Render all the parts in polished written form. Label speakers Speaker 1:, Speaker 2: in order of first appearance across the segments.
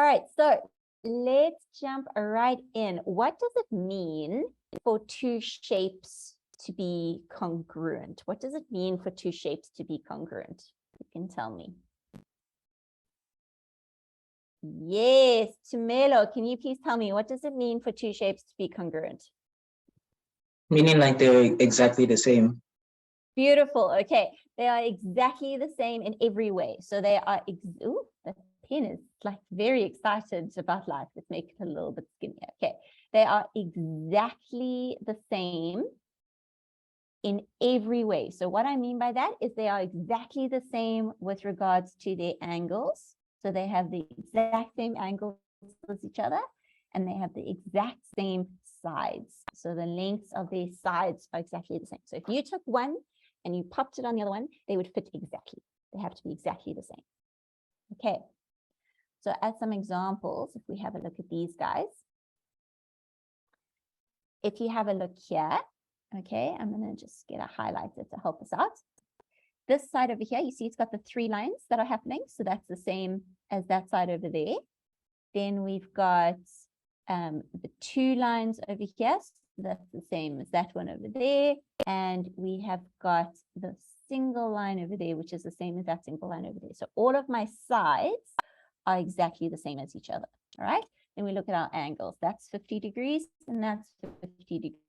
Speaker 1: right, so let's jump right in. What does it mean for two shapes to be congruent? What does it mean for two shapes to be congruent? You can tell me. Yes, Tumelo, can you please tell me, what does it mean for two shapes to be congruent?
Speaker 2: Meaning like they're exactly the same.
Speaker 1: Beautiful. Okay, they are exactly the same in every way. So they are, ooh, the pen is like very excited about life. Let's make it a little bit skinnier. Okay, they are exactly the same in every way. So what I mean by that is they are exactly the same with regards to their angles. So they have the exact same angles as each other, and they have the exact same sides. So the lengths of their sides are exactly the same. So if you took one and you popped it on the other one, they would fit exactly. They have to be exactly the same. Okay. So as some examples, if we have a look at these guys, if you have a look here, okay, I'm going to just get a highlighter to help us out. This side over here, you see it's got the 3 lines that are happening. So that's the same as that side over there. Then we've got the 2 lines over here. So that's the same as that one over there. And we have got the single line over there, which is the same as that single line over there. So all of my sides are exactly the same as each other. All right. Then we look at our angles. That's 50 degrees and that's 50 degrees.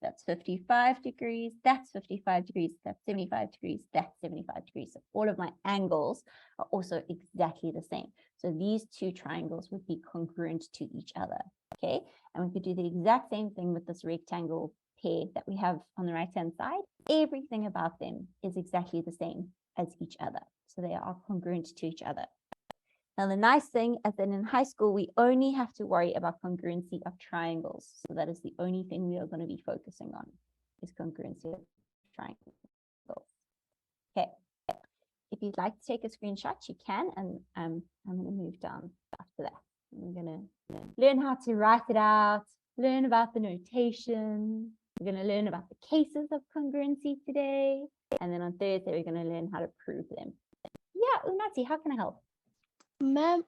Speaker 1: That's 55 degrees, that's 55 degrees, that's 75 degrees, that's 75 degrees. So all of my angles are also exactly the same. So these 2 triangles would be congruent to each other, okay? And we could do the exact same thing with this rectangle pair that we have on the right-hand side. Everything about them is exactly the same as each other. So they are congruent to each other. Now, the nice thing is that in high school, we only have to worry about congruency of triangles. So that is the only thing we are going to be focusing on is congruency of triangles. Okay. If you'd like to take a screenshot, you can. And I'm going to move down after that. I'm going to learn how to write it out, learn about the notation. We're going to learn about the cases of congruency today. And then on Thursday, we're going to learn how to prove them. Yeah, Unati, how can I help?
Speaker 3: Ma'am,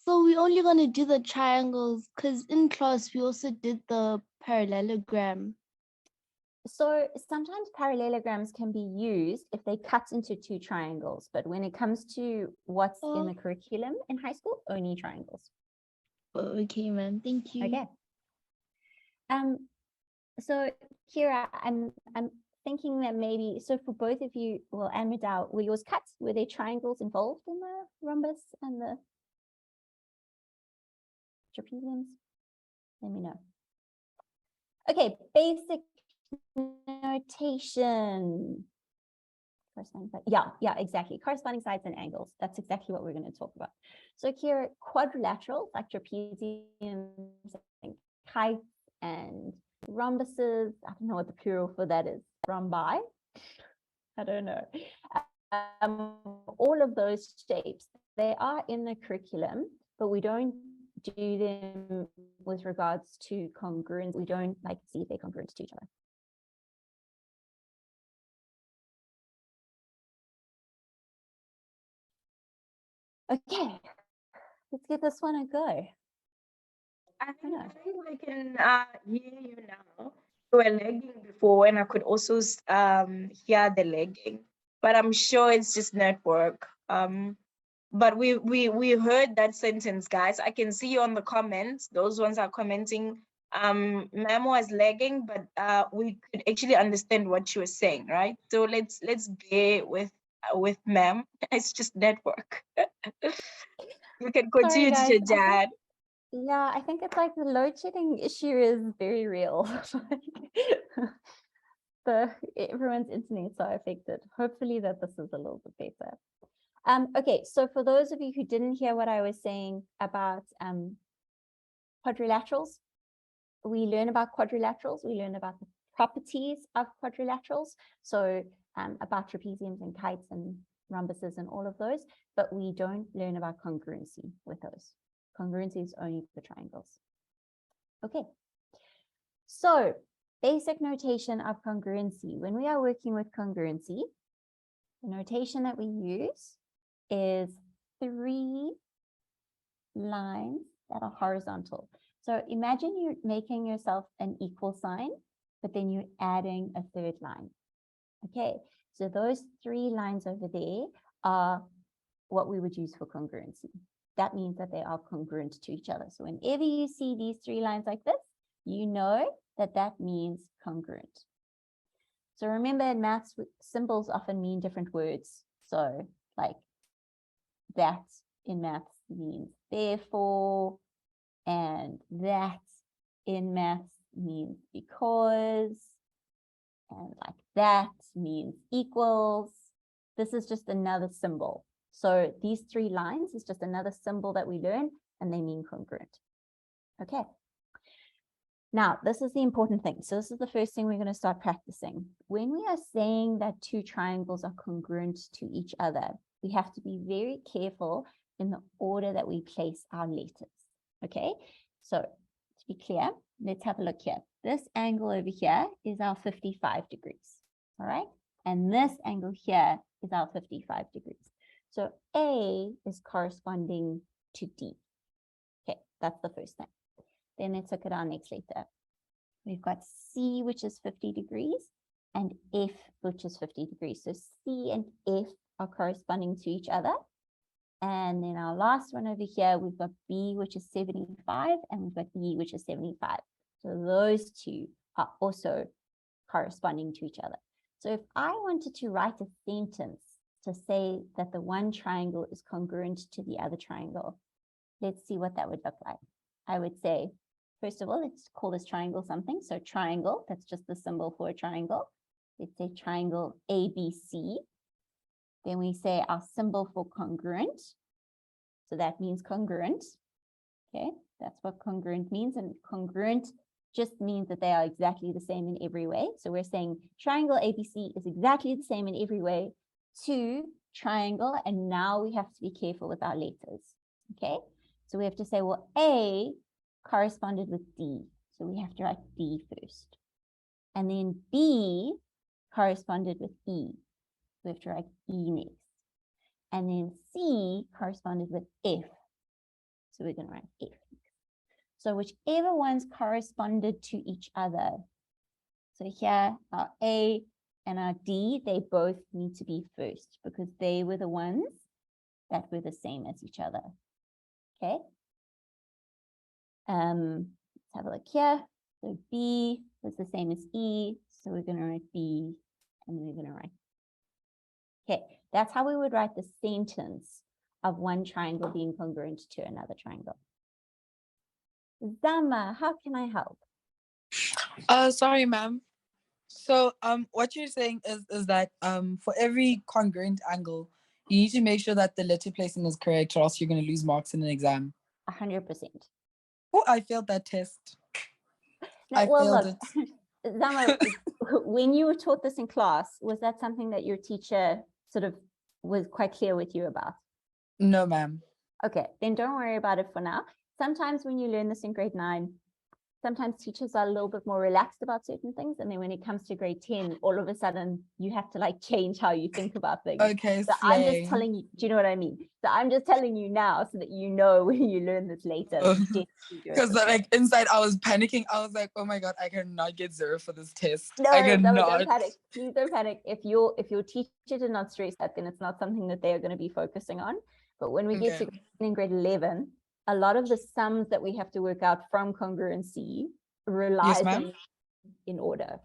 Speaker 3: so we're only going to do the triangles because in class we also did the parallelogram.
Speaker 1: So sometimes parallelograms can be used if they cut into 2 triangles, but when it comes to what's in the curriculum in high school, only triangles.
Speaker 3: Okay, ma'am. Thank you.
Speaker 1: Okay. So Kira, I'm thinking that maybe, so for both of you, well, and Medal, were yours cut? Were there triangles involved in the rhombus and the trapeziums? Let me know. Okay, basic notation. Yeah, exactly. Corresponding sides and angles. That's exactly what we're going to talk about. So here, quadrilaterals like trapeziums and kites and rhombuses. I don't know what the plural for that is. Rhombi. I don't know. All of those shapes, they are in the curriculum, but we don't do them with regards to congruence. We don't like see if they're congruent to each other. Okay, let's give this one a go.
Speaker 4: I think I can hear you now. You were lagging before, and I could also hear the lagging, but I'm sure it's just network. But we heard that sentence, guys. I can see you on the comments. Those ones are commenting. Ma'am was lagging, but we could actually understand what she was saying, right? So let's bear with ma'am. It's just network. You can continue to chat.
Speaker 1: Yeah, I think it's like the load shedding issue is very real. Everyone's internets are affected. Hopefully that this is a little bit better. Okay, so for those of you who didn't hear what I was saying about quadrilaterals, we learn about quadrilaterals. We learn about the properties of quadrilaterals. So about trapeziums and kites and rhombuses and all of those, but we don't learn about congruency with those. Congruency is only for triangles. Okay, so basic notation of congruency. When we are working with congruency, the notation that we use is 3 lines that are horizontal. So imagine you're making yourself an equal sign, but then you're adding a third line. Okay, so those 3 lines over there are what we would use for congruency. That means that they are congruent to each other. So whenever you see these 3 lines like this, you know that that means congruent. So remember, in maths, symbols often mean different words. So like that in maths means therefore, and that in maths means because, and like that means equals. This is just another symbol. So these 3 lines is just another symbol that we learn, and they mean congruent. Okay. Now, this is the important thing. So this is the first thing we're going to start practicing. When we are saying that 2 triangles are congruent to each other, we have to be very careful in the order that we place our letters. Okay, so to be clear, let's have a look here. This angle over here is our 55 degrees. All right, and this angle here is our 55 degrees. So A is corresponding to D. Okay, that's the first thing. Then let's look at our next letter. We've got C, which is 50 degrees, and F, which is 50 degrees. So C and F are corresponding to each other. And then our last one over here, we've got B, which is 75, and we've got E, which is 75. So those 2 are also corresponding to each other. So if I wanted to write a sentence to say that the one triangle is congruent to the other triangle, let's see what that would look like. I would say, first of all, let's call this triangle something. So triangle, that's just the symbol for a triangle. Let's say triangle ABC. Then we say our symbol for congruent. So that means congruent. Okay, that's what congruent means. And congruent just means that they are exactly the same in every way. So we're saying triangle ABC is exactly the same in every way to triangle. And now we have to be careful with our letters. Okay, so we have to say, well, A corresponded with D. So we have to write D first. And then B corresponded with E. We have to write E next. And then C corresponded with F. So we're going to write F next. So whichever ones corresponded to each other. So here, our A and our D, they both need to be first because they were the ones that were the same as each other. Okay. Let's have a look here. So B was the same as E. So we're going to write B and we're going to write. Okay, that's how we would write the sentence of one triangle being congruent to another triangle. Zama, how can I help?
Speaker 5: Sorry, ma'am. So what you're saying is that for every congruent angle, you need to make sure that the letter placing is correct, or else you're going to lose marks in an exam.
Speaker 1: 100%.
Speaker 5: Oh, I failed that test.
Speaker 1: No,
Speaker 5: I failed
Speaker 1: look,
Speaker 5: it.
Speaker 1: Zama, when you were taught this in class, was that something that your teacher sort of was quite clear with you about?
Speaker 5: No, ma'am.
Speaker 1: Okay, then don't worry about it for now. Sometimes when you learn this in grade 9, sometimes teachers are a little bit more relaxed about certain things. And then when it comes to grade 10, all of a sudden you have to like change how you think about things.
Speaker 5: Okay,
Speaker 1: So I'm
Speaker 5: slay.
Speaker 1: just telling you, do you know what I mean? So I'm just telling you now so that you know when you learn this later.
Speaker 5: Because like inside I was panicking. I was like, oh my God, I cannot get 0 for this test.
Speaker 1: No,
Speaker 5: I cannot.
Speaker 1: don't panic. Please don't panic. If your teacher did not stress that, then it's not something that they are going to be focusing on. But when we get to grade 11, a lot of the sums that we have to work out from congruency relies on in order.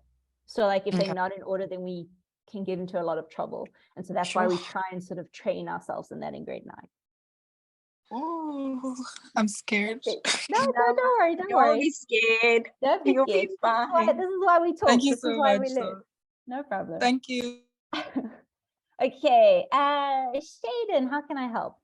Speaker 1: So like if they're not in order, then we can get into a lot of trouble. And so that's why we try and sort of train ourselves in that in grade 9.
Speaker 5: Oh, I'm scared.
Speaker 1: No, don't worry.
Speaker 4: Don't be scared.
Speaker 1: Don't be
Speaker 4: You'll
Speaker 1: scared.
Speaker 4: be fine.
Speaker 1: This is why we talk.
Speaker 5: Thank you
Speaker 1: this
Speaker 5: so
Speaker 1: is why
Speaker 5: much.
Speaker 1: we learn. No problem.
Speaker 5: Thank you.
Speaker 1: Okay, Shaden, how can I help?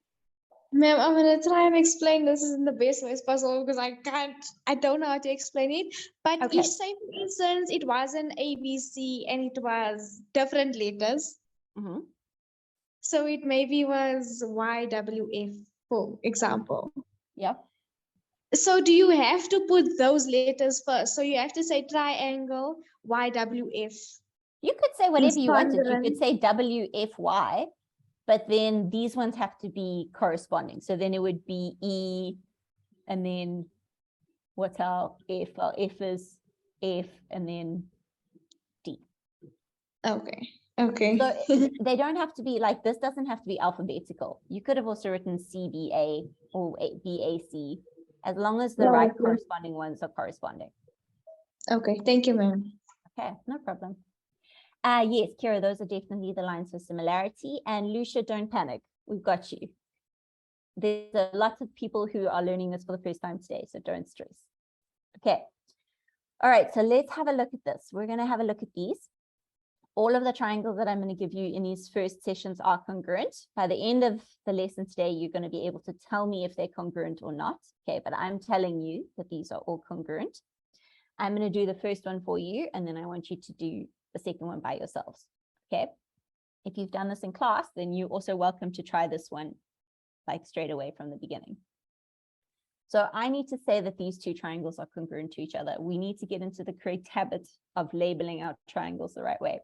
Speaker 6: Ma'am, I'm gonna try and explain this in the best way possible because I don't know how to explain it. But
Speaker 1: Okay.
Speaker 6: if, say, for instance, it was an ABC and it was different letters,
Speaker 1: Mm-hmm.
Speaker 6: so it maybe was YWF, for example.
Speaker 1: Yeah.
Speaker 6: So do you have to put those letters first? So you have to say triangle YWF.
Speaker 1: You could say whatever you wanted. You could
Speaker 6: Congruent.
Speaker 1: say WFY, but then these ones have to be corresponding. So then it would be E And then what's our F? Our F is F and then D.
Speaker 6: Okay. Okay.
Speaker 1: So they don't have to be like, this doesn't have to be alphabetical. You could have also written CBA or BAC, as long as the
Speaker 6: No,
Speaker 1: right
Speaker 6: okay.
Speaker 1: corresponding ones are corresponding.
Speaker 6: Okay. Thank you, ma'am.
Speaker 1: Okay, no problem. Yes, Kira, those are definitely the lines for similarity. And Lucia, don't panic. We've got you. There's lots of people who are learning this for the first time today, so don't stress. Okay. All right, so let's have a look at this. We're going to have a look at these. All of the triangles that I'm going to give you in these first sessions are congruent. By the end of the lesson today, you're going to be able to tell me if they're congruent or not. Okay, but I'm telling you that these are all congruent. I'm going to do the first one for you, and then I want you to do the second one by yourselves. Okay. If you've done this in class, then you're also welcome to try this one like straight away from the beginning. So I need to say that these two triangles are congruent to each other. We need to get into the correct habit of labeling our triangles the right way.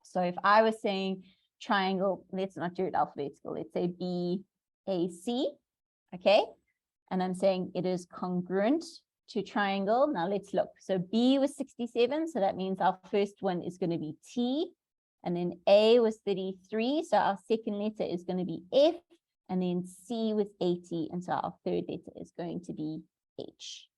Speaker 1: So if I was saying triangle, let's not do it alphabetical. Let's say BAC, okay? And I'm saying it is congruent to triangle. Now let's look. So B was 67, so that means our first one is going to be T. And then A was 33, so our second letter is going to be F. And then C was 80, and so our third letter is going to be H.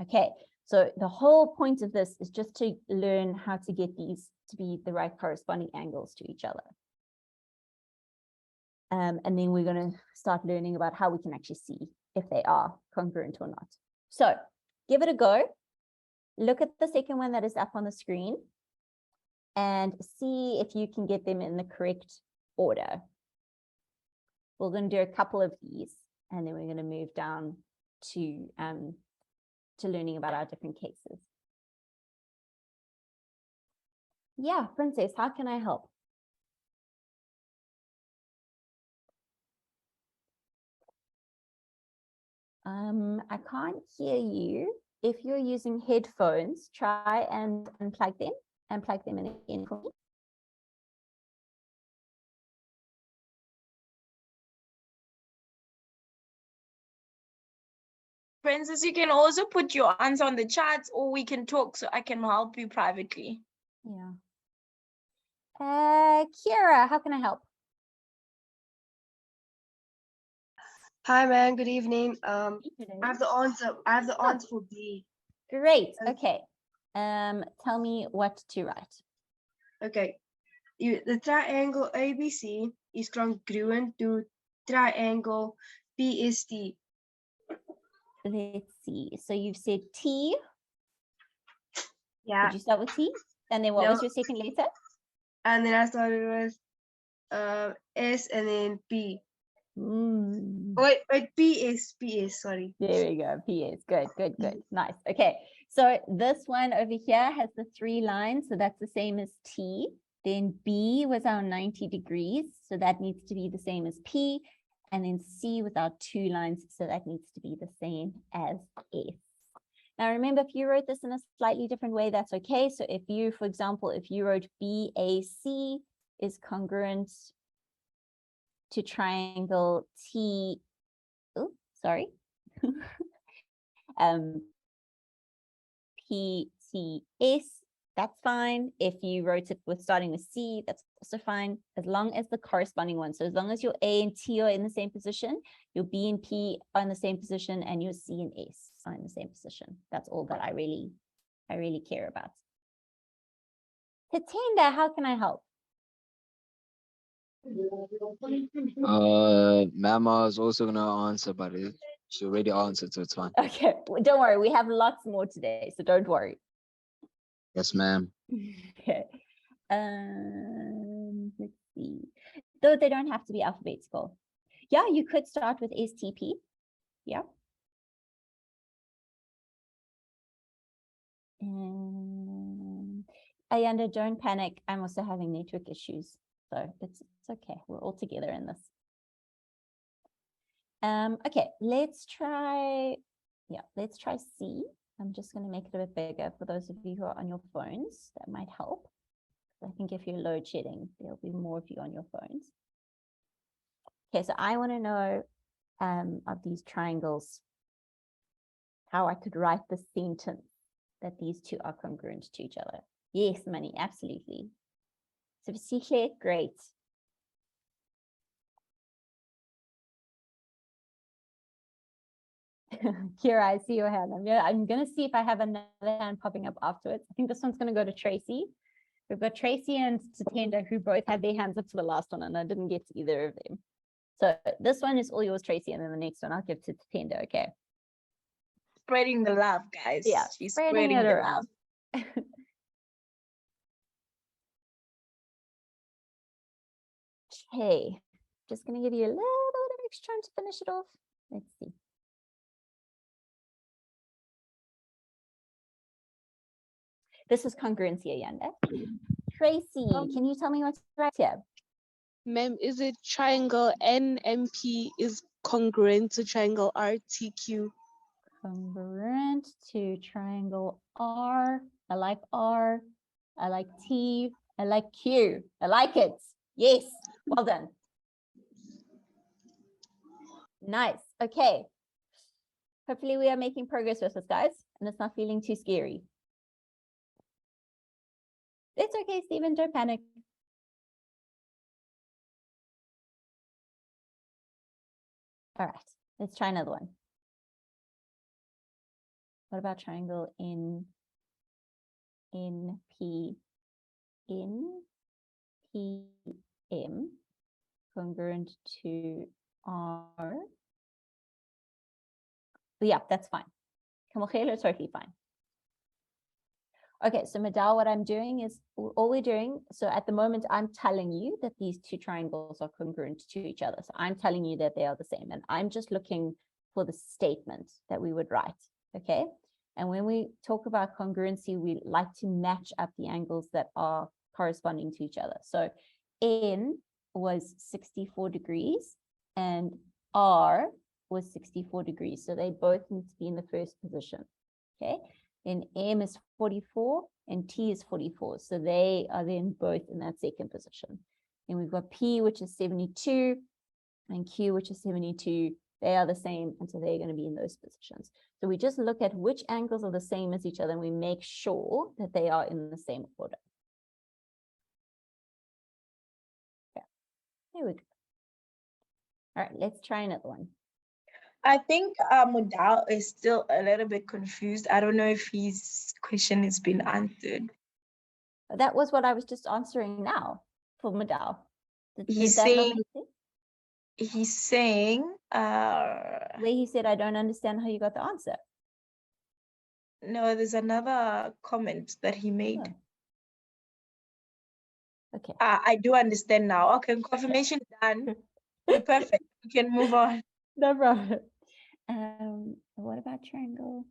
Speaker 1: Okay, so the whole point of this is just to learn how to get these to be the right corresponding angles to each other. And then we're going to start learning about how we can actually see if they are congruent or not. So give it a go. Look at the second one that is up on the screen and see if you can get them in the correct order. We're going to do a couple of these, and then we're going to move down to learning about our different cases. Yeah, Princess, how can I help? I can't hear you. If you're using headphones, try and unplug them and plug them in again for me.
Speaker 4: Princess, you can also put your answer on the chat, or we can talk so I can help you privately.
Speaker 1: Yeah. Kira, how can I help?
Speaker 7: Hi, man. Good evening. I have the answer. I have the
Speaker 1: Oh.
Speaker 7: answer for B.
Speaker 1: Great. Okay. Tell me what to write.
Speaker 7: Okay. The triangle ABC is congruent to triangle PST.
Speaker 1: Let's see. So you've said T.
Speaker 7: Yeah.
Speaker 1: Did you start with T? And then what was your second letter?
Speaker 7: And then I started with S and then P. Wait, PS. Sorry.
Speaker 1: There we go. PS. Good, good, good. Nice. Okay. So this one over here has the 3 lines. So that's the same as T. Then B was our 90 degrees. So that needs to be the same as P. And then C with our 2 lines. So that needs to be the same as S. Now, remember, if you wrote this in a slightly different way, that's okay. So if you, for example, if you wrote BAC is congruent to triangle T, oh, sorry, PTS, that's fine. If you wrote it with starting with C, that's also fine, as long as the corresponding one. So as long as your A and T are in the same position, your B and P are in the same position, and your C and S are in the same position. That's all that I really care about. Tatenda, how can I help?
Speaker 8: Ma'am, I was also gonna answer, but she already answered, so it's fine.
Speaker 1: Okay, well, don't worry, we have lots more today, so don't worry.
Speaker 8: Yes, ma'am.
Speaker 1: Okay. Let's see. Though they don't have to be alphabetical. Yeah, you could start with STP. Yeah. Ayanda, don't panic. I'm also having network issues, so it's okay. We're all together in this. Okay, let's try. Yeah, let's try C. I'm just going to make it a bit bigger for those of you who are on your phones. That might help. I think if you're load shedding, there'll be more of you on your phones. Okay, so I want to know of these triangles how I could write the sentence that these two are congruent to each other. Yes, Money, absolutely. So Claire, great. Kira, I see your hand. I'm gonna see if I have another hand popping up afterwards. I think this one's gonna go to Tracy. We've got Tracy and Tatenda who both had their hands up to the last one, and I didn't get to either of them. So this one is all yours, Tracy, and then the next one I'll give to Tatenda, okay?
Speaker 4: Spreading the love, guys.
Speaker 1: Yeah,
Speaker 4: She's
Speaker 1: spreading
Speaker 4: spreading
Speaker 1: it
Speaker 4: the
Speaker 1: around.
Speaker 4: love.
Speaker 1: Okay, just gonna give you a little bit of extra time to finish it off. Let's see. This is congruency, Ayanda. Tracy, can you tell me what's right here?
Speaker 9: Ma'am, is it triangle NMP is congruent to triangle RTQ?
Speaker 1: Congruent to triangle R. I like R. I like T. I like Q. I like it. Yes, well done. Nice. Okay. Hopefully we are making progress with this, guys, and it's not feeling too scary. It's okay, Stephen, don't panic. All right, let's try another one. What about triangle NP M congruent to R? Yeah, that's fine. Kamogelo, totally fine. Okay, so Madal, what I'm doing is all we're doing. So at the moment, I'm telling you that these two triangles are congruent to each other. So I'm telling you that they are the same, and I'm just looking for the statement that we would write. Okay. And when we talk about congruency, we like to match up the angles that are corresponding to each other. So N was 64 degrees and R was 64 degrees. So they both need to be in the first position. Okay. Then M is 44 and T is 44. So they are then both in that second position. And we've got P, which is 72, and Q, which is 72. They are the same, and so they're going to be in those positions. So we just look at which angles are the same as each other, and we make sure that they are in the same order. Yeah, there we go. All right, let's try another one.
Speaker 4: I think Mudal is still a little bit confused. I don't know if his question has been answered.
Speaker 1: That was what I was just answering now for Madal.
Speaker 4: He's saying
Speaker 1: where he said, I don't understand how you got the answer.
Speaker 4: No, there's another comment that he made.
Speaker 1: Oh. Okay.
Speaker 4: I do understand now. Okay, confirmation done. We're perfect. We can move on.
Speaker 1: No problem. What about triangle?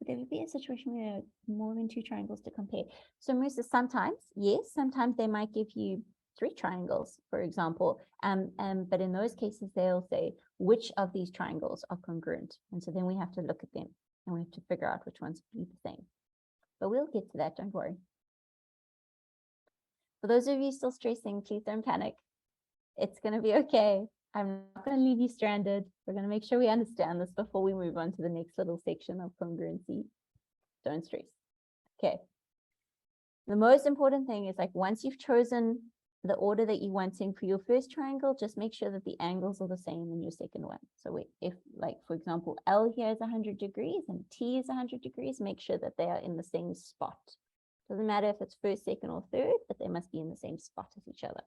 Speaker 1: Would there be a situation where more than two triangles to compare? So Musa, sometimes, yes, sometimes they might give you 3 triangles, for example. But in those cases, they'll say which of these triangles are congruent. And so then we have to look at them and we have to figure out which ones would be the same. But we'll get to that, don't worry. For those of you still stressing, please don't panic. It's going to be okay. I'm not going to leave you stranded. We're going to make sure we understand this before we move on to the next little section of congruency. Don't stress. Okay. The most important thing is, like, once you've chosen the order that you want in for your first triangle, just make sure that the angles are the same in your second one. So if, like, for example, L here is 100 degrees and T is 100 degrees, make sure that they are in the same spot. Doesn't matter if it's first, second, or third, but they must be in the same spot as each other.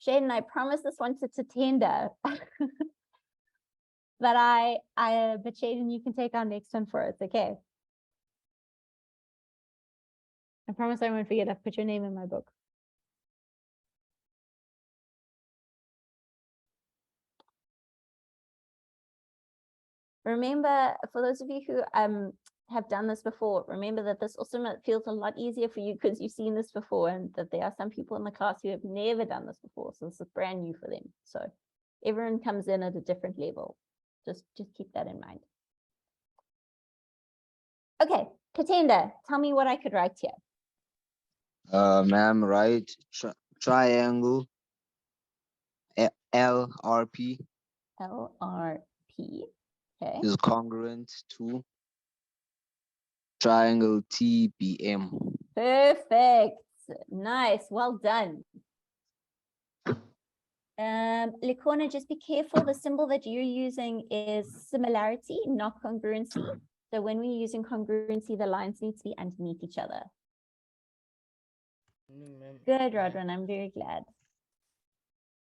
Speaker 1: Shaden, I promised this one to Tatenda. But Shaden, you can take our next one for us, okay? I promise I won't forget. I've put your name in my book. Remember, for those of you who have done this before, remember that this also feels a lot easier for you because you've seen this before, and that there are some people in the class who have never done this before. So this is brand new for them. So everyone comes in at a different level. Just keep that in mind. Okay, Katenda, tell me what I could write here.
Speaker 8: Ma'am, right? Triangle LRP.
Speaker 1: LRP. Okay.
Speaker 8: is congruent to triangle TBM.
Speaker 1: Perfect. Nice. Well done. Likona, just be careful. The symbol that you're using is similarity, not congruency. So when we're using congruency, the lines need to be underneath each other. Good, Rodran. I'm very glad.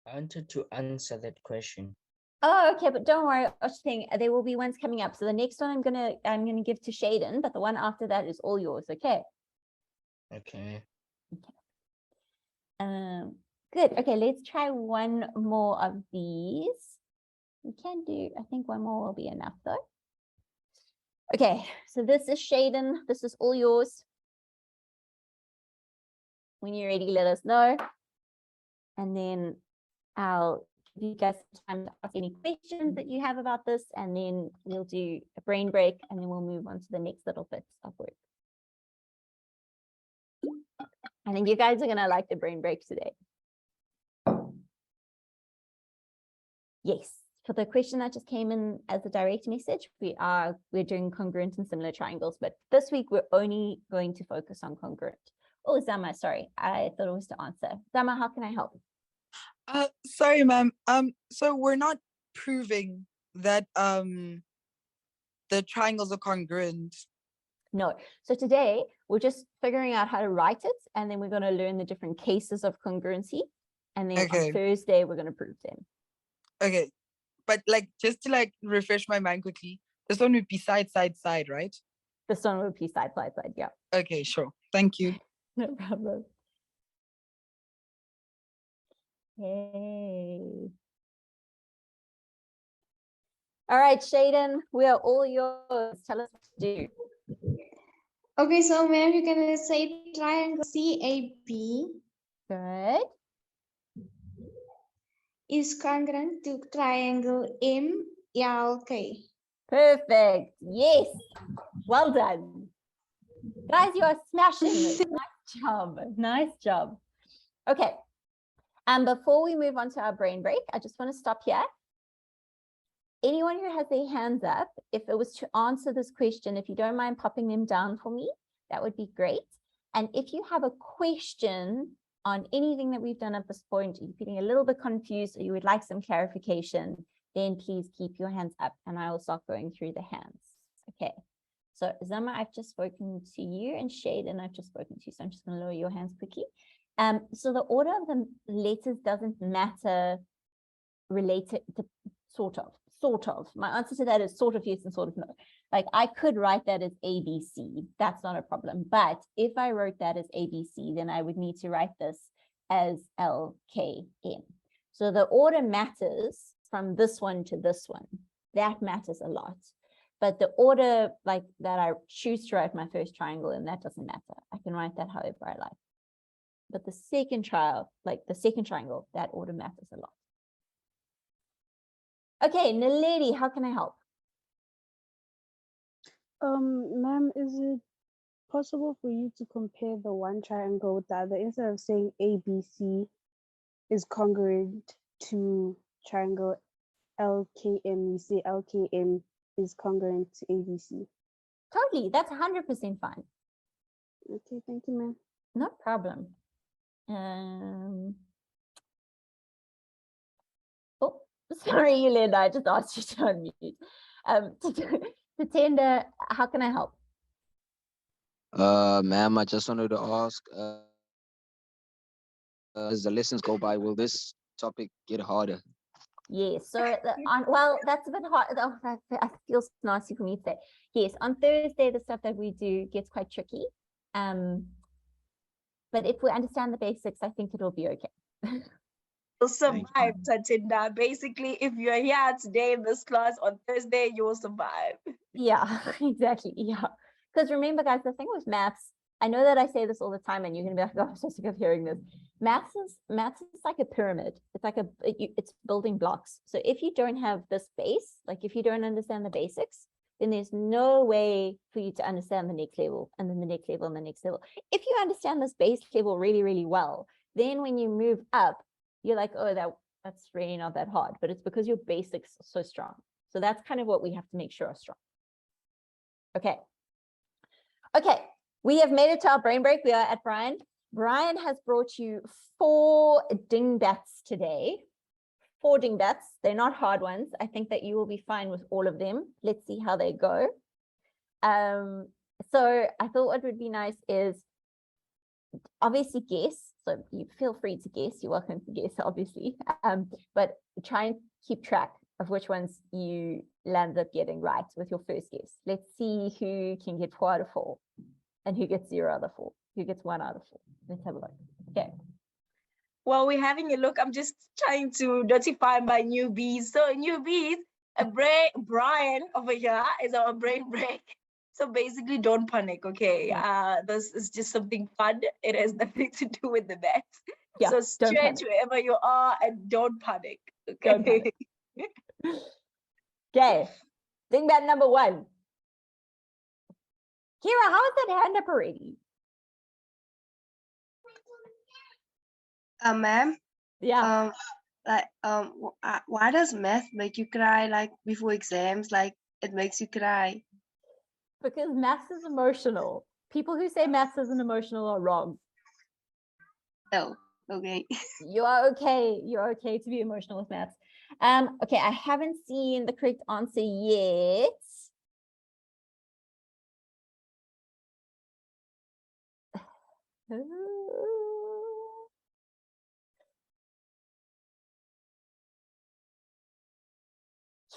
Speaker 10: I wanted to answer that question.
Speaker 1: Oh, okay, but don't worry, thing. There will be ones coming up. So the next one I'm gonna give to Shaden, but the one after that is all yours. Okay.
Speaker 10: Okay.
Speaker 1: Good. Okay, let's try one more of these. We can do, I think one more will be enough though. Okay, so this is Shaden. This is all yours. When you're ready, let us know. And then I'll give you guys time to ask any questions that you have about this, and then we'll do a brain break, and then we'll move on to the next little bits of work. I think you guys are gonna like the brain break today. Yes, for the question that just came in as a direct message, we're doing congruent and similar triangles, but this week we're only going to focus on congruent. Oh, Zama, sorry, I thought it was to answer. Zama, how can I help?
Speaker 5: Sorry, ma'am. So we're not proving that the triangles are congruent.
Speaker 1: No. So today we're just figuring out how to write it, and then we're going to learn the different cases of congruency, and then on Thursday we're going to prove them.
Speaker 5: Okay, but like just to like refresh my mind quickly, this one would be side, side, side, right?
Speaker 1: This one would be side, side, side. Yeah.
Speaker 5: Okay, sure. Thank you.
Speaker 1: No problem. Yay. All right, Shaden, we are all yours. Tell us what to do.
Speaker 6: Okay, so ma'am, you're gonna say triangle CAB.
Speaker 1: Good.
Speaker 6: Is congruent to triangle MLK.
Speaker 1: Perfect. Yes. Well done. Guys, you are smashing this. Nice job. Nice job. Okay. And before we move on to our brain break, I just want to stop here. Anyone who has their hands up, if it was to answer this question, if you don't mind popping them down for me, that would be great. And if you have a question on anything that we've done at this point, you're feeling a little bit confused or you would like some clarification, then please keep your hands up and I will start going through the hands. Okay. So Zama, I've just spoken to you, and Shaden, I've just spoken to you. So I'm just going to lower your hands quickly. So the order of the letters doesn't matter related to sort of. My answer to that is sort of yes and sort of no. Like I could write that as ABC. That's not a problem. But if I wrote that as ABC, then I would need to write this as LKM. So the order matters from this one to this one. That matters a lot. But the order like that I choose to write my first triangle in, that doesn't matter. I can write that however I like. But the second triangle, that order matters a lot. Okay, Naledi, how can I help?
Speaker 9: Ma'am, is it possible for you to compare the one triangle with the other? Instead of saying ABC is congruent to triangle LKM, you say LKM is congruent to ABC.
Speaker 1: Totally, that's 100% fine.
Speaker 9: Okay, thank you, ma'am.
Speaker 1: No problem. Oh, sorry, Yolanda, I just asked you to unmute. Tatenda, how can I help?
Speaker 8: Ma'am, I just wanted to ask, as the lessons go by, will this topic get harder?
Speaker 1: Yes, so well, that's a bit hard. Oh, that feels nasty for me to say. Yes, on Thursday, the stuff that we do gets quite tricky. But if we understand the basics, I think it'll be okay.
Speaker 4: You'll survive, Tatinda. Basically, if you're here today in this class, on Thursday, you will survive.
Speaker 1: Yeah, exactly. Yeah. Because remember, guys, the thing with maths, I know that I say this all the time, and you're gonna be like, oh, I'm so sick of hearing this. Maths is like a pyramid. It's like it's building blocks. So if you don't have this base, like if you don't understand the basics, then there's no way for you to understand the next level, and then the next level, and the next level. If you understand this base level really, really well, then when you move up, you're like, oh, that's really not that hard. But it's because your basics are so strong. So that's kind of what we have to make sure are strong. Okay. Okay, we have made it to our brain break. We are at Brian. Brian has brought you 4 dingbats today. 4 dingbats. They're not hard ones. I think that you will be fine with all of them. Let's see how they go. So I thought what would be nice is obviously guess. So you feel free to guess. You're welcome to guess, obviously. But try and keep track of which ones you land up getting right with your first guess. Let's see who can get 4 out of 4 and who gets 0 out of 4. Who gets 1 out of 4. Let's have a look. Okay.
Speaker 4: While we're having a look, I'm just trying to notify my newbies. So newbies, Brian over here is our brain break. So basically, don't panic, okay? This is just something fun. It has nothing to do with the math.
Speaker 1: Yeah,
Speaker 4: so stretch wherever you are and don't panic, okay?
Speaker 1: Don't panic. Okay, dingbat number 1. Kira, how is that hand up already?
Speaker 7: Ma'am.
Speaker 1: Yeah.
Speaker 7: Why does math make you cry like before exams? Like it makes you cry.
Speaker 1: Because maths is emotional. People who say maths isn't emotional are wrong.
Speaker 7: Oh, okay.
Speaker 1: You are okay. You're okay to be emotional with maths. Okay, I haven't seen the correct answer yet.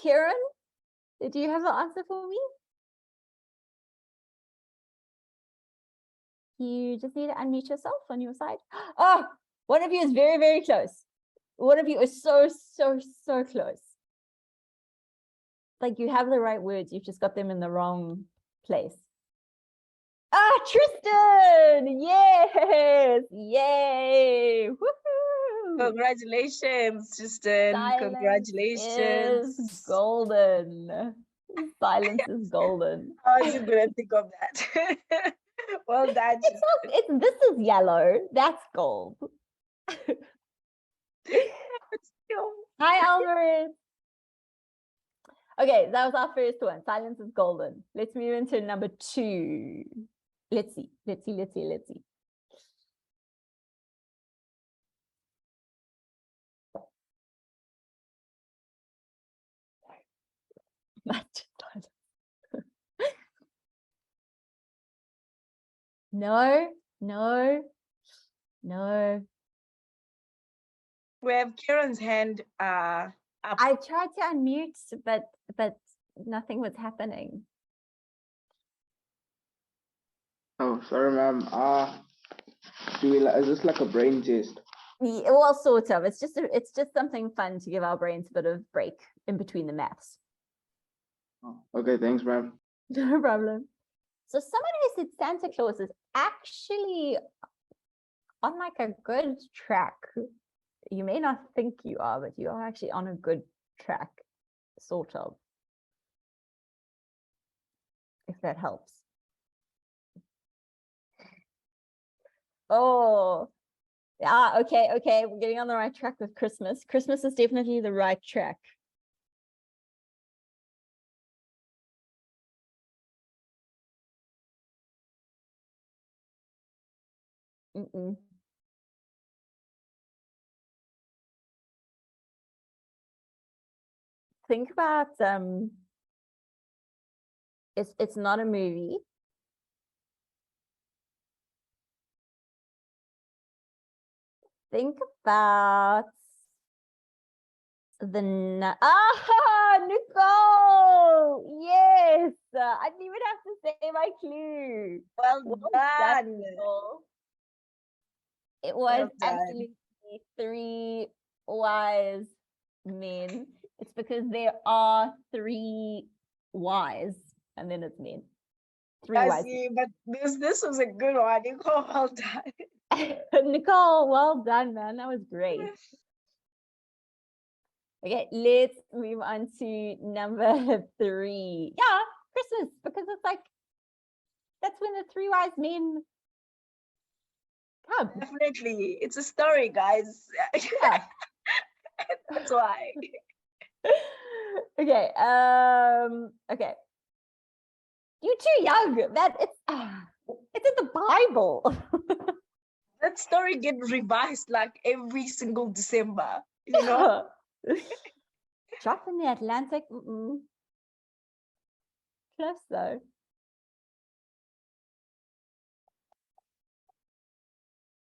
Speaker 1: Kieran, do you have the answer for me? You just need to unmute yourself on your side. Oh, one of you is very, very close. One of you is so close. Like you have the right words, you've just got them in the wrong place. Ah, Tristan! Yes! Yay! Woohoo!
Speaker 4: Congratulations, Tristan.
Speaker 1: Silence
Speaker 4: Congratulations.
Speaker 1: is golden. Silence is golden.
Speaker 4: I was gonna think of that. Well done.
Speaker 1: This is yellow. That's gold. Hi, Alvarez. Okay, that was our first one. Silence is golden. Let's move into number 2. Let's see. No.
Speaker 4: We have Kieran's hand up.
Speaker 1: I tried to unmute, but nothing was happening.
Speaker 11: Oh, sorry, ma'am. Is this like a brain test?
Speaker 1: Yeah, well, sort of. It's just something fun to give our brains a bit of break in between the maths.
Speaker 11: Oh, okay, thanks, ma'am.
Speaker 1: No problem. So someone who said Santa Claus is actually on like a good track. You may not think you are, but you are actually on a good track, sort of. If that helps. Oh, yeah, okay. We're getting on the right track with Christmas. Christmas is definitely the right track. Think about it's not a movie. Think about Nicole! Yes! I didn't even have to say my clue.
Speaker 4: Well done.
Speaker 1: Nicole. It was absolutely 3 wise men. It's because there are 3 wise, and then it's men. 3 wise.
Speaker 4: See, but this was a good one. Nicole, well done.
Speaker 1: Nicole, well done, man. That was great. Okay, let's move on to number 3. Yeah, Christmas, because it's like, that's when the 3 wise men come.
Speaker 4: Definitely. It's a story, guys.
Speaker 1: Yeah.
Speaker 4: That's why.
Speaker 1: Okay. Okay. You're too young. That it's in the Bible.
Speaker 4: That story get revised like every single December, you know?
Speaker 1: Drop in the Atlantic. Close though.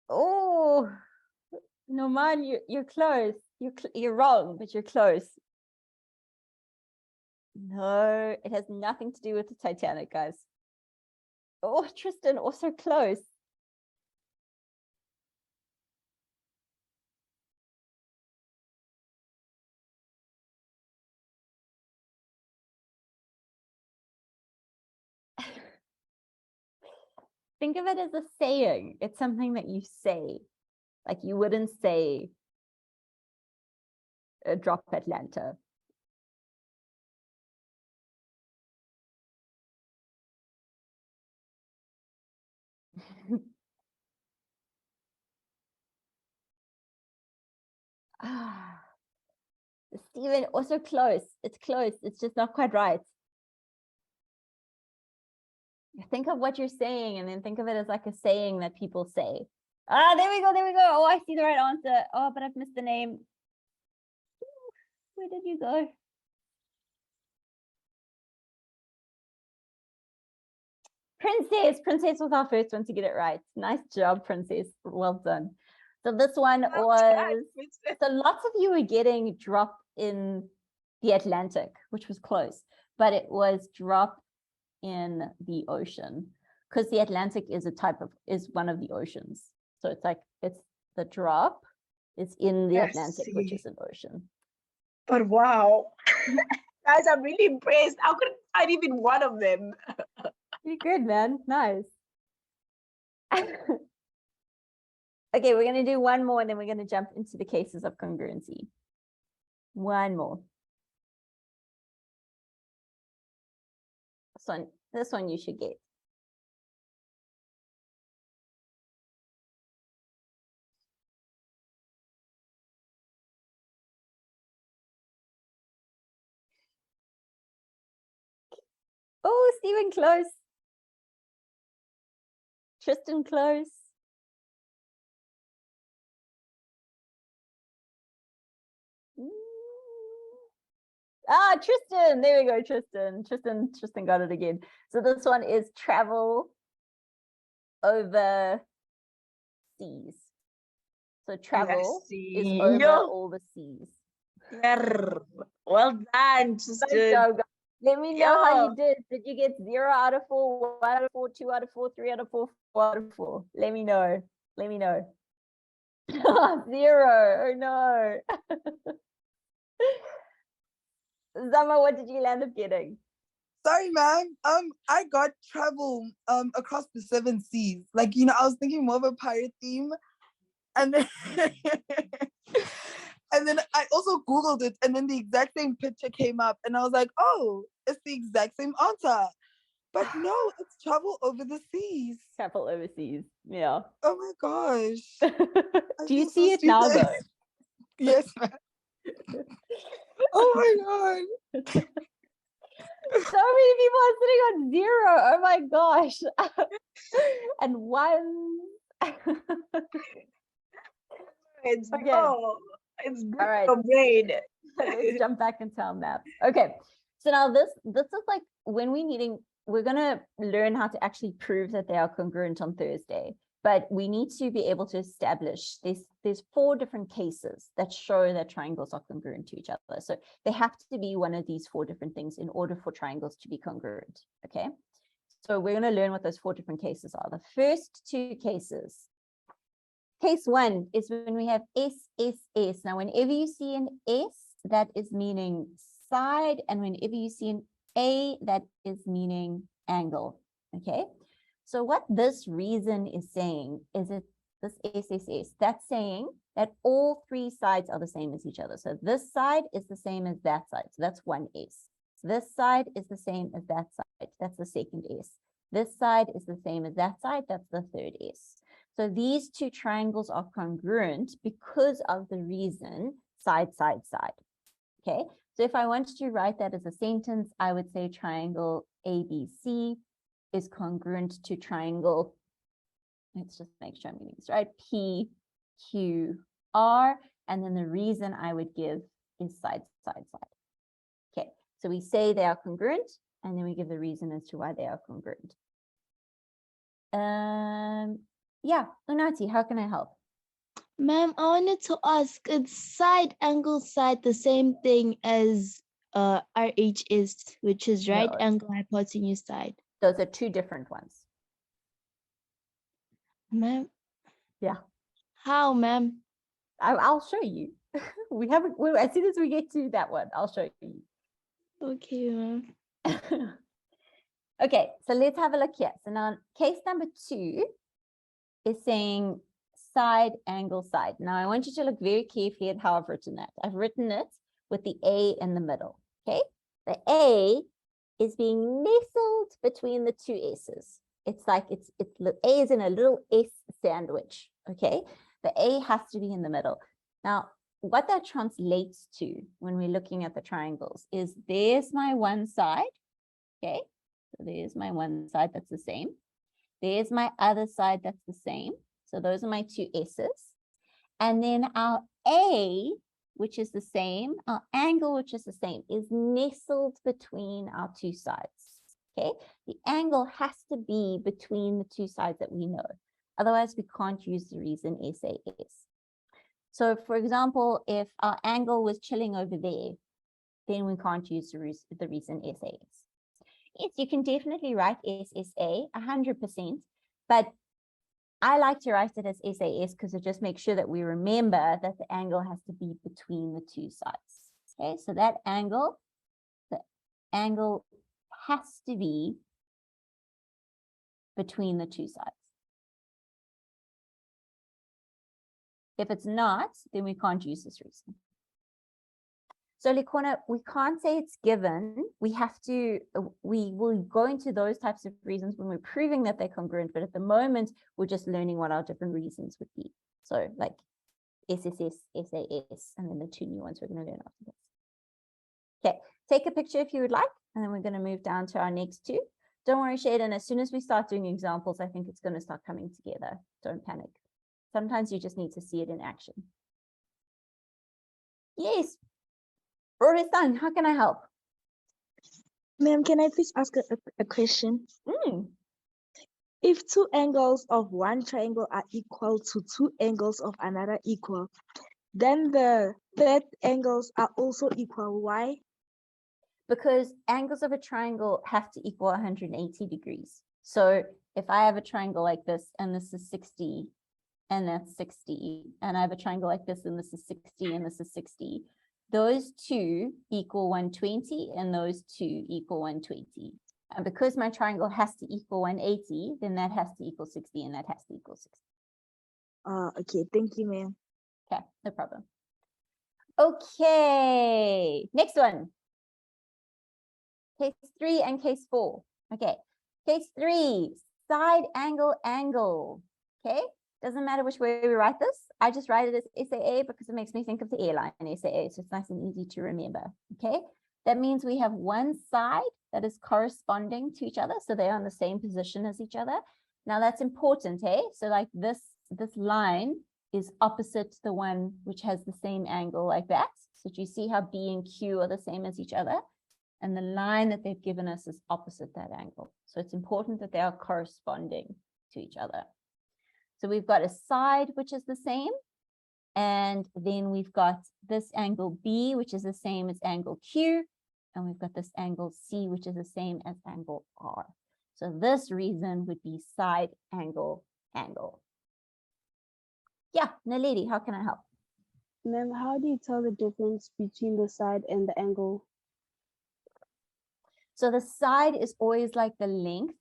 Speaker 1: Oh no, man, you're close. You're wrong, but you're close. No, it has nothing to do with the Titanic, guys. Oh, Tristan, also close. Think of it as a saying. It's something that you say. Like you wouldn't say drop Atlanta. Stephen, also close. It's close. It's just not quite right. Think of what you're saying and then think of it as like a saying that people say. Ah, there we go. There we go. Oh, I see the right answer. Oh, but I've missed the name. Where did you go? Princess. Princess was our first one to get it right. Nice job, Princess. Well done. So this one was, so lots of you were getting drop in the Atlantic, which was close, but it was drop in the ocean because the Atlantic is is one of the oceans. So it's like, it's the drop is in the Atlantic, which is an ocean.
Speaker 4: But wow, guys, I'm really impressed. I couldn't find even one of them.
Speaker 1: You're good, man. Nice. Okay, we're going to do one more and then we're going to jump into the cases of congruency. One more. So this one you should get. Oh, Stephen, close. Tristan, close. Ah, Tristan, there we go, Tristan. Tristan got it again. So this one is travel over seas. So travel is over all the seas.
Speaker 4: Well done, Tristan.
Speaker 1: Let me know how you did. Did you get 0 out of 4, 1 out of 4, 2 out of 4, 3 out of 4, 4 out of 4? Let me know. Let me know. 0. Oh no. Zama, what did you end up getting?
Speaker 5: Sorry, ma'am. I got travel across the 7 seas. Like, I was thinking more of a pirate theme. And then and then I also Googled it, and then the exact same picture came up, and I was like, oh, it's the exact same answer. But no, it's travel over the seas.
Speaker 1: Travel overseas. Yeah.
Speaker 5: Oh my gosh.
Speaker 1: Do you see it now though?
Speaker 5: Yes, ma'am. Oh my god.
Speaker 1: So many people are sitting on 0. Oh my gosh. And 1.
Speaker 4: It's
Speaker 1: Okay.
Speaker 4: It's good.
Speaker 1: All right.
Speaker 4: For brain.
Speaker 1: Let's jump back into our map. Okay. So now this is like when we're gonna learn how to actually prove that they are congruent on Thursday. But we need to be able to establish there's 4 different cases that show that triangles are congruent to each other. So they have to be one of these 4 different things in order for triangles to be congruent. Okay. So we're going to learn what those 4 different cases are. The first 2 cases. Case 1 is when we have S, S, S. Now, whenever you see an S, that is meaning side. And whenever you see an A, that is meaning angle. Okay. So what this reason is saying is that this SSS, that's saying that all 3 sides are the same as each other. So this side is the same as that side. So that's one S. This side is the same as that side. That's the second S. This side is the same as that side. That's the third S. So these 2 triangles are congruent because of the reason side, side, side. Okay, so if I wanted to write that as a sentence, I would say triangle ABC is congruent to triangle, let's just make sure I'm getting this right, PQR, and then the reason I would give is side, side, side. Okay, so we say they are congruent, and then we give the reason as to why they are congruent. Yeah, Unati, how can I help?
Speaker 3: Ma'am, I wanted to ask, is side angle side the same thing as RH is, which is right
Speaker 1: No.
Speaker 3: angle hypotenuse side?
Speaker 1: Those are two different ones.
Speaker 3: Ma'am,
Speaker 1: Yeah,
Speaker 3: how, ma'am?
Speaker 1: I'll show you. We haven't, as soon as we get to that one, I'll show you.
Speaker 3: Okay, ma'am.
Speaker 1: Okay, so let's have a look here. So now case number 2 is saying side, angle, side. Now I want you to look very carefully at how I've written that. I've written it with the A in the middle, okay? The A is being nestled between the two S's. It's like it's A is in a little S sandwich, okay? The A has to be in the middle. Now, what that translates to when we're looking at the triangles is there's my one side, okay? So there's my one side that's the same. There's my other side that's the same. So those are my two S's. And then our A, which is the same, our angle, which is the same, is nestled between our two sides, okay? The angle has to be between the two sides that we know. Otherwise, we can't use the reason SAS. So for example, if our angle was chilling over there, then we can't use the reason SAS. Yes, you can definitely write SSA 100%, but I like to write it as SAS because it just makes sure that we remember that the angle has to be between the two sides. Okay, so that angle, the angle has to be between the two sides. If it's not, then we can't use this reason. So Likona, we can't say it's given. We have to, we will go into those types of reasons when we're proving that they're congruent, but at the moment, we're just learning what our different reasons would be. So like SSS, SAS, and then the two new ones we're going to learn after this. Okay, take a picture if you would like, and then we're going to move down to our next two. Don't worry, Shaden, as soon as we start doing examples, I think it's going to start coming together. Don't panic. Sometimes you just need to see it in action. Yes. Roristan, how can I help?
Speaker 12: Ma'am, can I please ask a question? If two angles of one triangle are equal to two angles of another equal, then the third angles are also equal. Why?
Speaker 1: Because angles of a triangle have to equal 180 degrees. So if I have a triangle like this, and this is 60, and that's 60, and I have a triangle like this, and this is 60, and this is 60, those two equal 120, and those two equal 120. And because my triangle has to equal 180, then that has to equal 60, and that has to equal 60.
Speaker 12: Okay, thank you, ma'am.
Speaker 1: Okay, no problem. Okay, next one. Case 3 and case 4. Okay, case 3, side angle, angle. Okay, doesn't matter which way we write this. I just write it as SAA because it makes me think of the airline SAA. So it's nice and easy to remember. Okay, that means we have one side that is corresponding to each other. So they're on the same position as each other. Now that's important, eh? So like this line is opposite the one which has the same angle like that. So do you see how B and Q are the same as each other? And the line that they've given us is opposite that angle. So it's important that they are corresponding to each other. So we've got a side, which is the same. And then we've got this angle B, which is the same as angle Q. And we've got this angle C, which is the same as angle R. So this reason would be side angle, angle. Yeah, Naledi, how can I help?
Speaker 9: Ma'am, how do you tell the difference between the side and the angle?
Speaker 1: So the side is always like the length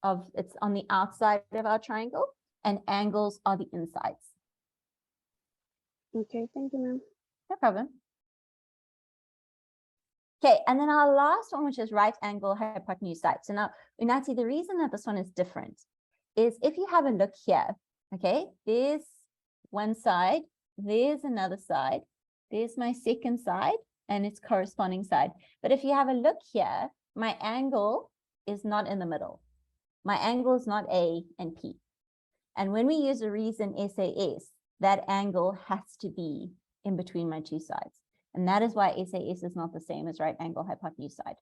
Speaker 1: of, it's on the outside of our triangle, and angles are the insides.
Speaker 9: Okay, thank you, ma'am.
Speaker 1: No problem. Okay, and then our last one, which is right angle hypotenuse side. So now, Unati, the reason that this one is different is if you have a look here, okay, there's one side, there's another side, there's my second side, and its corresponding side. But if you have a look here, my angle is not in the middle. My angle is not A and P. And when we use a reason SAS, that angle has to be in between my two sides. And that is why SAS is not the same as right angle hypotenuse side.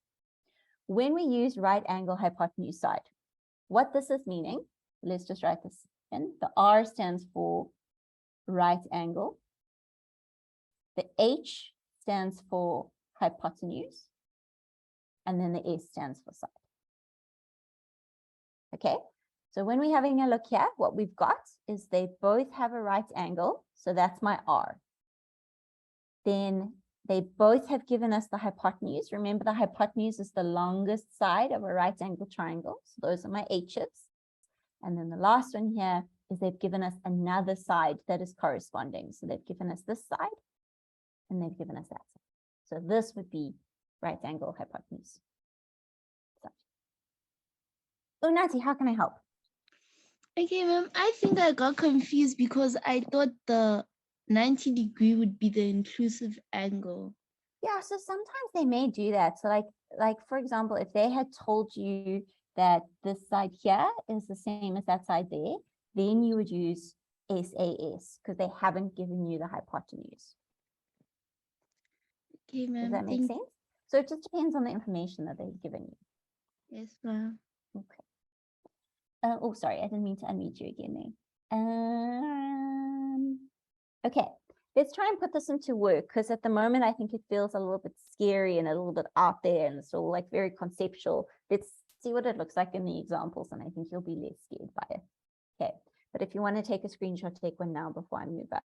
Speaker 1: When we use right angle hypotenuse side, what this is meaning, let's just write this in. The R stands for right angle. The H stands for hypotenuse. And then the S stands for side. Okay, so when we're having a look here, what we've got is they both have a right angle. So that's my R. Then they both have given us the hypotenuse. Remember, the hypotenuse is the longest side of a right angle triangle. So those are my H's. And then the last one here is they've given us another side that is corresponding. So they've given us this side and they've given us that side. So this would be right angle hypotenuse. Oh, Nati, how can I help?
Speaker 3: Okay, ma'am. I think I got confused because I thought the 90-degree would be the inclusive angle.
Speaker 1: Yeah, so sometimes they may do that. So like for example, if they had told you that this side here is the same as that side there, then you would use SAS because they haven't given you the hypotenuse.
Speaker 3: Okay, ma'am.
Speaker 1: Does that make sense? So it just depends on the information that they've given you.
Speaker 3: Yes, ma'am.
Speaker 1: Okay. Oh, sorry, I didn't mean to unmute you again there. Okay, let's try and put this into work because at the moment I think it feels a little bit scary and a little bit out there and it's all like very conceptual. Let's see what it looks like in the examples and I think you'll be less scared by it. Okay, but if you want to take a screenshot, take one now before I move up.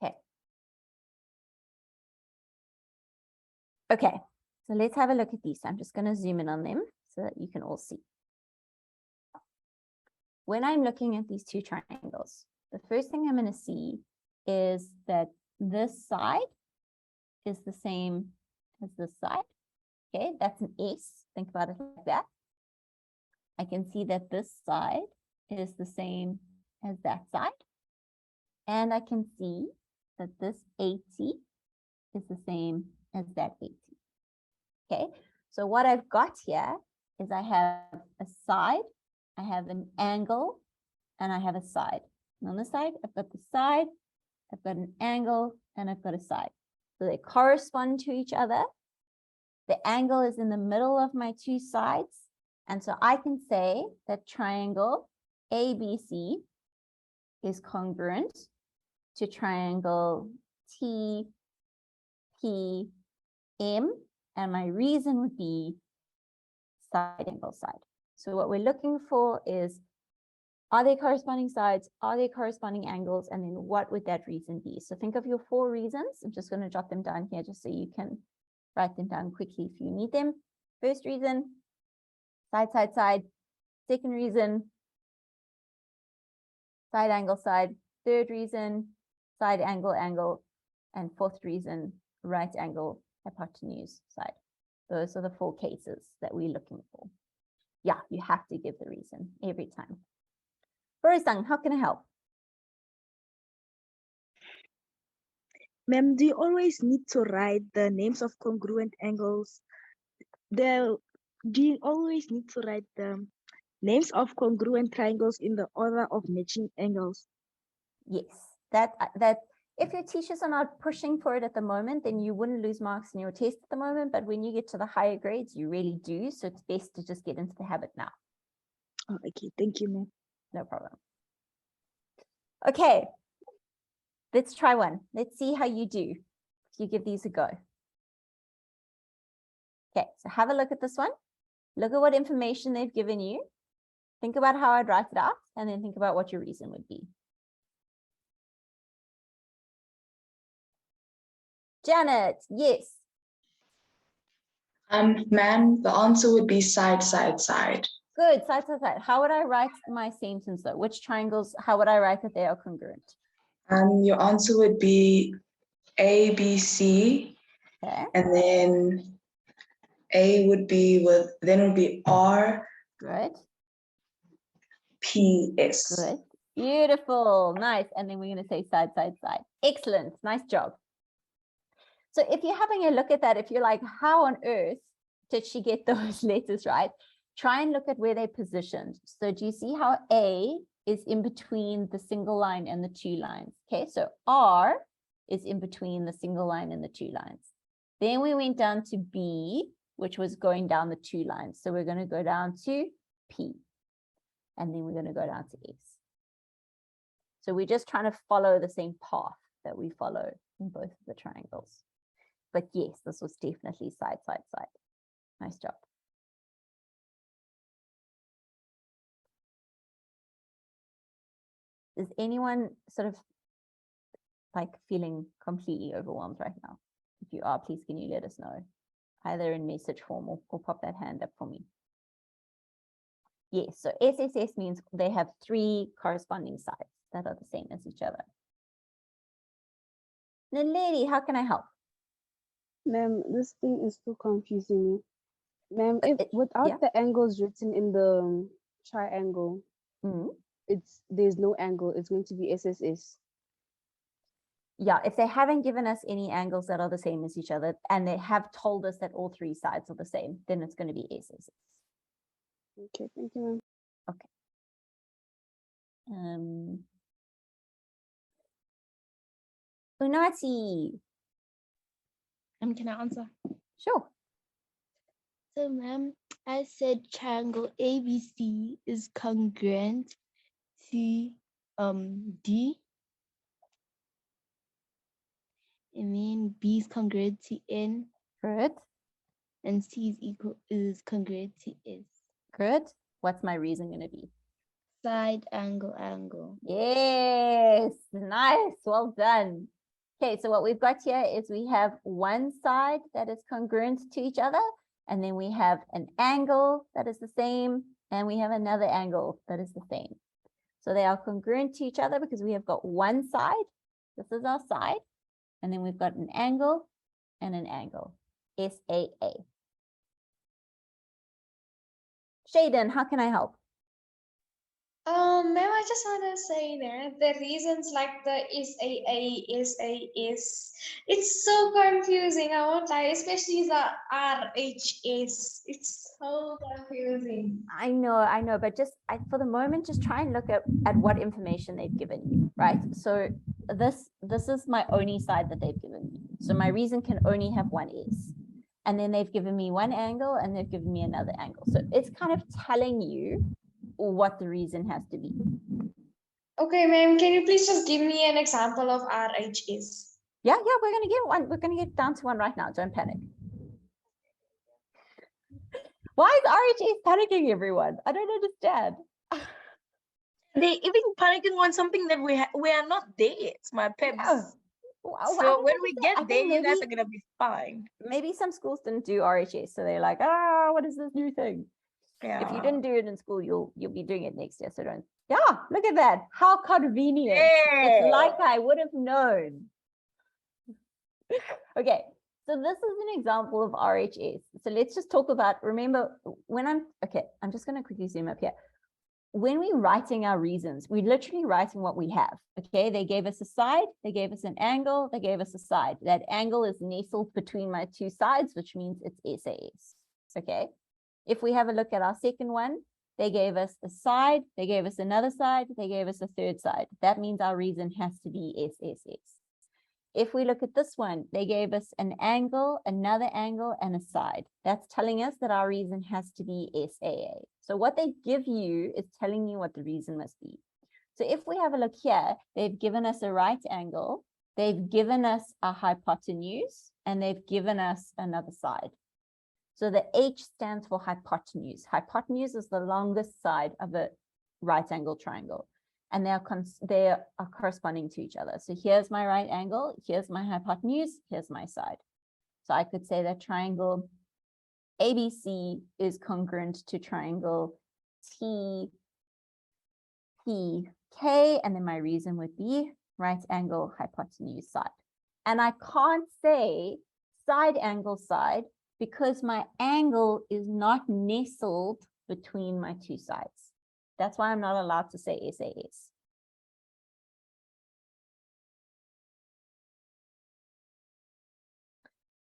Speaker 1: Okay. Okay, so let's have a look at these. I'm just going to zoom in on them so that you can all see. When I'm looking at these two triangles, the first thing I'm going to see is that this side is the same as this side. Okay, that's an S. Think about it like that. I can see that this side is the same as that side. And I can see that this 80 is the same as that 80. Okay, so what I've got here is I have a side, I have an angle, and I have a side. And on this side, I've got the side, I've got an angle, and I've got a side. So they correspond to each other. The angle is in the middle of my two sides. And so I can say that triangle ABC is congruent to triangle TPM. And my reason would be side angle side. So what we're looking for is, are they corresponding sides? Are they corresponding angles? And then what would that reason be? So think of your 4 reasons. I'm just going to jot them down here just so you can write them down quickly if you need them. First reason, side, side, side. Second reason, side angle side. Third reason, side angle angle. And fourth reason, right angle hypotenuse side. Those are the 4 cases that we're looking for. Yeah, you have to give the reason every time. Borisang, how can I help?
Speaker 12: Ma'am, do you always need to write the names of congruent angles? Do you always need to write the names of congruent triangles in the order of matching angles?
Speaker 1: Yes, that if your teachers are not pushing for it at the moment, then you wouldn't lose marks in your test at the moment. But when you get to the higher grades, you really do. So it's best to just get into the habit now.
Speaker 12: Oh, okay, thank you, ma'am.
Speaker 1: No problem. Okay, let's try one. Let's see how you do if you give these a go. Okay, so have a look at this one. Look at what information they've given you. Think about how I'd write it out, and then think about what your reason would be. Janet, yes.
Speaker 13: Ma'am, the answer would be side, side, side.
Speaker 1: Good, side, side, side. How would I write my sentence though? Which triangles, how would I write that they are congruent?
Speaker 13: Your answer would be A, B, C.
Speaker 1: Okay.
Speaker 13: And then A would be then would be R.
Speaker 1: Good.
Speaker 13: P, S.
Speaker 1: Good. Beautiful, nice. And then we're going to say side, side, side. Excellent, nice job. So if you're having a look at that, if you're like, how on earth did she get those letters right? Try and look at where they're positioned. So do you see how A is in between the single line and the two lines? Okay, so R is in between the single line and the two lines. Then we went down to B, which was going down the two lines. So we're going to go down to P. And then we're going to go down to S. So we're just trying to follow the same path that we follow in both of the triangles. But yes, this was definitely side, side, side. Nice job. Is anyone sort of like feeling completely overwhelmed right now? If you are, please can you let us know, either in message form or pop that hand up for me. Yes, so SSS means they have 3 corresponding sides that are the same as each other. Now, lady, how can I help?
Speaker 9: Ma'am, this thing is too confusing me. Ma'am, if without the angles written in the triangle, there's no angle, it's going to be SSS.
Speaker 1: Yeah, if they haven't given us any angles that are the same as each other, and they have told us that all 3 sides are the same, then it's going to be SSS.
Speaker 9: Okay, thank you, ma'am.
Speaker 1: Okay. Unati.
Speaker 3: Can I answer?
Speaker 1: Sure.
Speaker 3: So, ma'am, I said triangle ABC is congruent to D, and then B is congruent to N.
Speaker 1: Good.
Speaker 3: And C is congruent to S.
Speaker 1: Good. What's my reason going to be?
Speaker 3: Side angle.
Speaker 1: Yes, nice, well done. Okay, so what we've got here is we have one side that is congruent to each other, and then we have an angle that is the same, and we have another angle that is the same. So they are congruent to each other because we have got one side. This is our side, and then we've got an angle and an angle. SAA. Shaden, how can I help?
Speaker 6: Ma'am, I just want to say that the reasons like the SAA, SAS, it's so confusing. I won't lie, especially the RHS. It's so confusing.
Speaker 1: I know, but just for the moment, just try and look at what information they've given you, right? So this is my only side that they've given me. So my reason can only have one S. And then they've given me one angle and they've given me another angle. So it's kind of telling you what the reason has to be.
Speaker 6: Okay, ma'am, can you please just give me an example of RHS?
Speaker 1: Yeah, we're gonna get one. We're gonna get down to one right now. Don't panic. Why is RHS panicking, everyone? I don't understand.
Speaker 4: They even panicking on something that we are not there. It's my peps.
Speaker 1: Yeah.
Speaker 4: So when we get there, you guys are gonna be fine.
Speaker 1: Maybe some schools didn't do RHS, so they're like, what is this new thing?
Speaker 4: Yeah.
Speaker 1: If you didn't do it in school, you'll be doing it next year. So don't. Yeah, look at that. How convenient. It's like I would have known. Okay, so this is an example of RHS. So let's just talk about, remember, I'm just going to quickly zoom up here. When we're writing our reasons, we're literally writing what we have. Okay, they gave us a side, they gave us an angle, they gave us a side. That angle is nestled between my two sides, which means it's SAS. Okay, if we have a look at our second one, they gave us a side, they gave us another side, they gave us a third side. That means our reason has to be SSS. If we look at this one, they gave us an angle, another angle, and a side. That's telling us that our reason has to be SAA. So what they give you is telling you what the reason must be. So if we have a look here, they've given us a right angle, they've given us a hypotenuse, and they've given us another side. So the H stands for hypotenuse. Hypotenuse is the longest side of a right angle triangle. And they are corresponding to each other. So here's my right angle, here's my hypotenuse, here's my side. So I could say that triangle ABC is congruent to triangle TPK, and then my reason would be right angle, hypotenuse, side. And I can't say side angle side because my angle is not nestled between my two sides. That's why I'm not allowed to say SAS.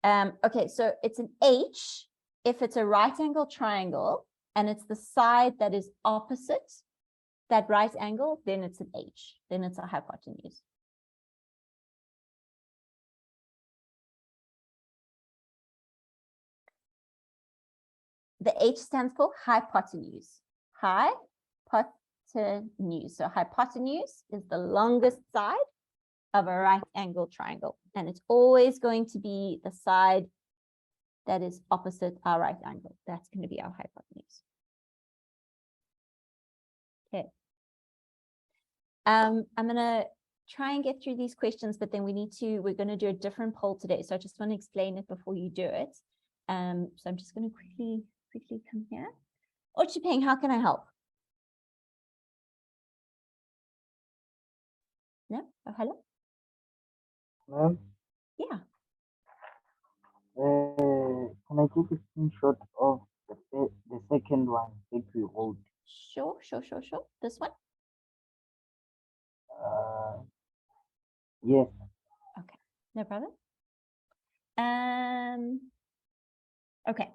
Speaker 1: Okay, so it's an H if it's a right angle triangle and it's the side that is opposite that right angle, then it's an H, then it's a hypotenuse. The H stands for hypotenuse. Hypotenuse. So hypotenuse is the longest side of a right angle triangle, and it's always going to be the side that is opposite our right angle. That's going to be our hypotenuse. Okay. I'm going to try and get through these questions, but then we're going to do a different poll today. So I just want to explain it before you do it. So I'm just going to quickly come here. Oh, Chipeng, how can I help? No? Oh, hello?
Speaker 14: Ma'am,
Speaker 1: Yeah.
Speaker 14: can I take a screenshot of the second one that we wrote?
Speaker 1: Sure. This one?
Speaker 14: Yes.
Speaker 1: Okay, no problem. Okay,